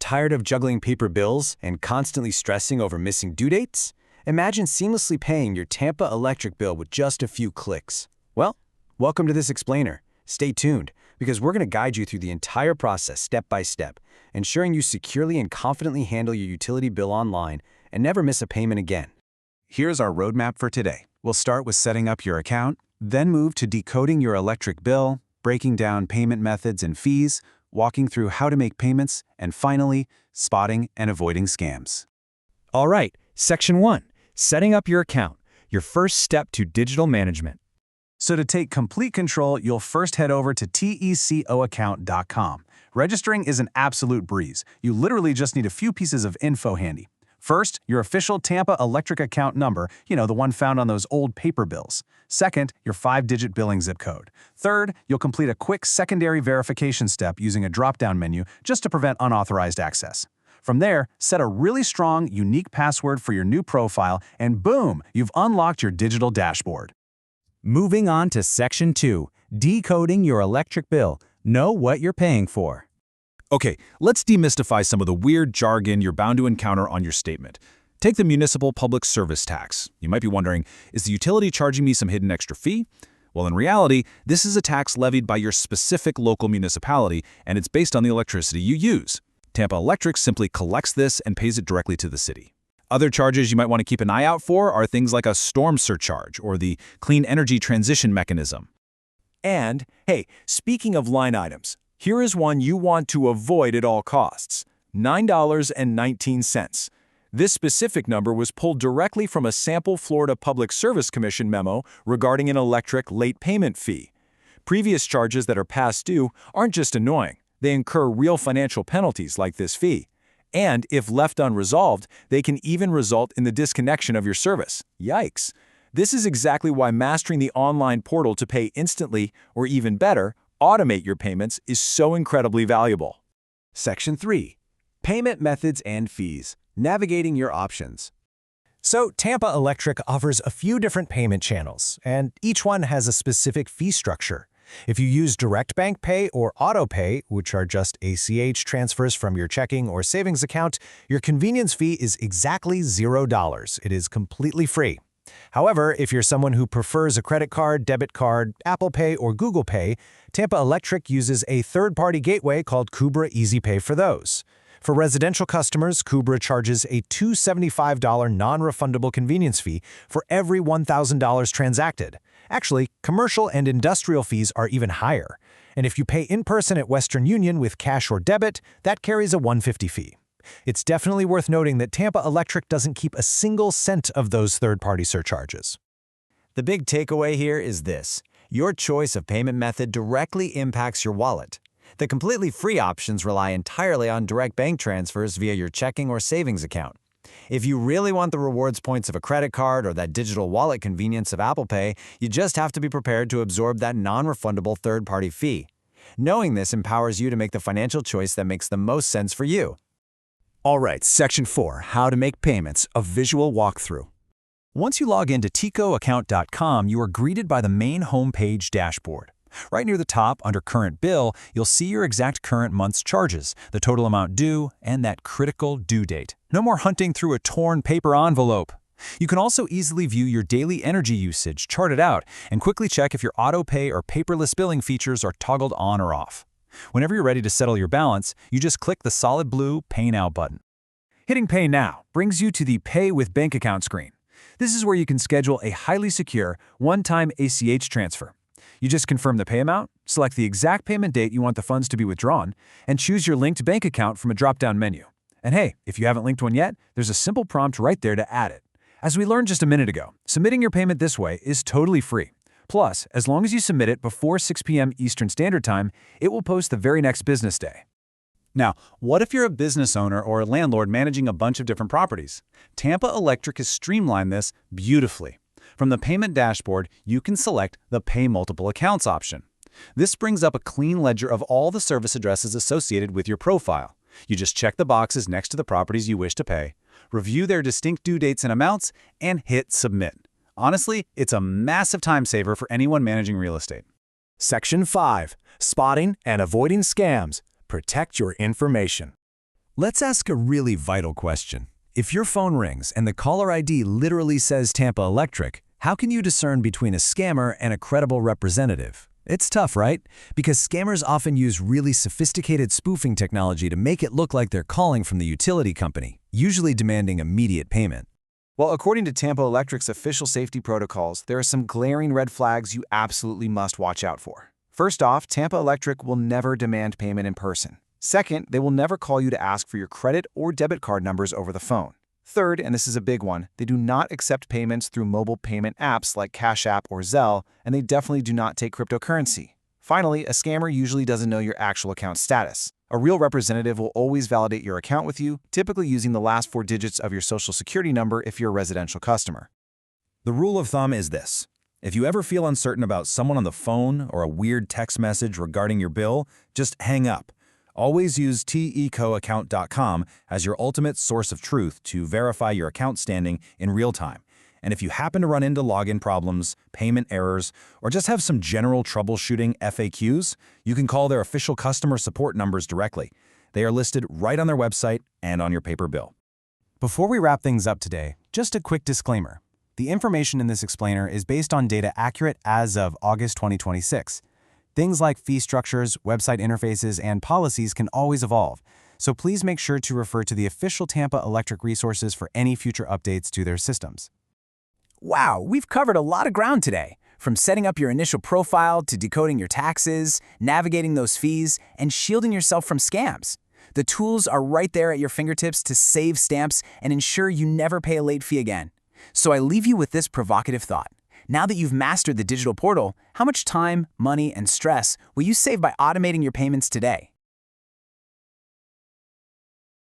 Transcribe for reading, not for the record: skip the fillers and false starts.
Tired of juggling paper bills and constantly stressing over missing due dates? Imagine seamlessly paying your Tampa Electric bill with just a few clicks. Well, welcome to this explainer. Stay tuned, because we're going to guide you through the entire process step by step, ensuring you securely and confidently handle your utility bill online and never miss a payment again. Here's our roadmap for today. We'll start with setting up your account, then move to decoding your electric bill, breaking down payment methods and fees, walking through how to make payments, and finally, spotting and avoiding scams. All right, Section 1, setting up your account, your first step to digital management. So to take complete control, you'll first head over to tecoaccount.com. Registering is an absolute breeze. You literally just need a few pieces of info handy. First, your official Tampa Electric account number, the one found on those old paper bills. Second, your 5-digit billing zip code. Third, you'll complete a quick secondary verification step using a drop-down menu just to prevent unauthorized access. From there, set a really strong, unique password for your new profile, and boom, you've unlocked your digital dashboard. Moving on to Section 2, decoding your electric bill. Know what you're paying for. Okay, let's demystify some of the weird jargon you're bound to encounter on your statement. Take the municipal public service tax. You might be wondering, is the utility charging me some hidden extra fee? Well, in reality, this is a tax levied by your specific local municipality, and it's based on the electricity you use. Tampa Electric simply collects this and pays it directly to the city. Other charges you might want to keep an eye out for are things like a storm surcharge or the clean energy transition mechanism. And, hey, speaking of line items, here is one you want to avoid at all costs: $9.19. This specific number was pulled directly from a sample Florida Public Service Commission memo regarding an electric late payment fee. Previous charges that are past due aren't just annoying, they incur real financial penalties like this fee. And if left unresolved, they can even result in the disconnection of your service. Yikes! This is exactly why mastering the online portal to pay instantly, or even better, automate your payments is so incredibly valuable. Section 3, payment methods and fees, navigating your options. So Tampa Electric offers a few different payment channels, and each one has a specific fee structure. If you use direct bank pay or auto pay, which are just ACH transfers from your checking or savings account, your convenience fee is exactly $0. It is completely free. However, if you're someone who prefers a credit card, debit card, Apple Pay, or Google Pay, Tampa Electric uses a third-party gateway called Kubra Easy Pay for those. For residential customers, Kubra charges a $275 non-refundable convenience fee for every $1,000 transacted. Actually, commercial and industrial fees are even higher. And if you pay in person at Western Union with cash or debit, that carries a $150 fee. It's definitely worth noting that Tampa Electric doesn't keep a single cent of those third-party surcharges. The big takeaway here is this: your choice of payment method directly impacts your wallet. The completely free options rely entirely on direct bank transfers via your checking or savings account. If you really want the rewards points of a credit card or that digital wallet convenience of Apple Pay, you just have to be prepared to absorb that non-refundable third-party fee. Knowing this empowers you to make the financial choice that makes the most sense for you. All right, Section 4, how to make payments, a visual walkthrough. Once you log into tecoaccount.com, you are greeted by the main homepage dashboard. Right near the top, under Current Bill, you'll see your exact current month's charges, the total amount due, and that critical due date. No more hunting through a torn paper envelope. You can also easily view your daily energy usage charted out and quickly check if your auto pay or paperless billing features are toggled on or off. Whenever you're ready to settle your balance, you just click the solid blue Pay Now button. Hitting Pay Now brings you to the Pay with Bank Account screen. This is where you can schedule a highly secure, one-time ACH transfer. You just confirm the pay amount, select the exact payment date you want the funds to be withdrawn, and choose your linked bank account from a drop-down menu. And hey, if you haven't linked one yet, there's a simple prompt right there to add it. As we learned just a minute ago, submitting your payment this way is totally free. Plus, as long as you submit it before 6 p.m. Eastern Standard Time, it will post the very next business day. Now, what if you're a business owner or a landlord managing a bunch of different properties? Tampa Electric has streamlined this beautifully. From the payment dashboard, you can select the Pay Multiple Accounts option. This brings up a clean ledger of all the service addresses associated with your profile. You just check the boxes next to the properties you wish to pay, review their distinct due dates and amounts, and hit Submit. Honestly, it's a massive time saver for anyone managing real estate. Section 5, spotting and avoiding scams. Protect your information. Let's ask a really vital question. If your phone rings and the caller ID literally says Tampa Electric, how can you discern between a scammer and a credible representative? It's tough, right? Because scammers often use really sophisticated spoofing technology to make it look like they're calling from the utility company, usually demanding immediate payment. Well, according to Tampa Electric's official safety protocols, there are some glaring red flags you absolutely must watch out for. First off, Tampa Electric will never demand payment in person. Second, they will never call you to ask for your credit or debit card numbers over the phone. Third, and this is a big one, they do not accept payments through mobile payment apps like Cash App or Zelle, and they definitely do not take cryptocurrency. Finally, a scammer usually doesn't know your actual account status. A real representative will always validate your account with you, typically using the last 4 digits of your social security number if you're a residential customer. The rule of thumb is this. If you ever feel uncertain about someone on the phone or a weird text message regarding your bill, just hang up. Always use tecoaccount.com as your ultimate source of truth to verify your account standing in real time. And if you happen to run into login problems, payment errors, or just have some general troubleshooting FAQs, you can call their official customer support numbers directly. They are listed right on their website and on your paper bill. Before we wrap things up today, just a quick disclaimer. The information in this explainer is based on data accurate as of August 2026. Things like fee structures, website interfaces, and policies can always evolve, so please make sure to refer to the official Tampa Electric resources for any future updates to their systems. Wow, we've covered a lot of ground today, from setting up your initial profile to decoding your taxes, navigating those fees, and shielding yourself from scams. The tools are right there at your fingertips to save stamps and ensure you never pay a late fee again. So I leave you with this provocative thought. Now that you've mastered the digital portal, how much time, money, and stress will you save by automating your payments today?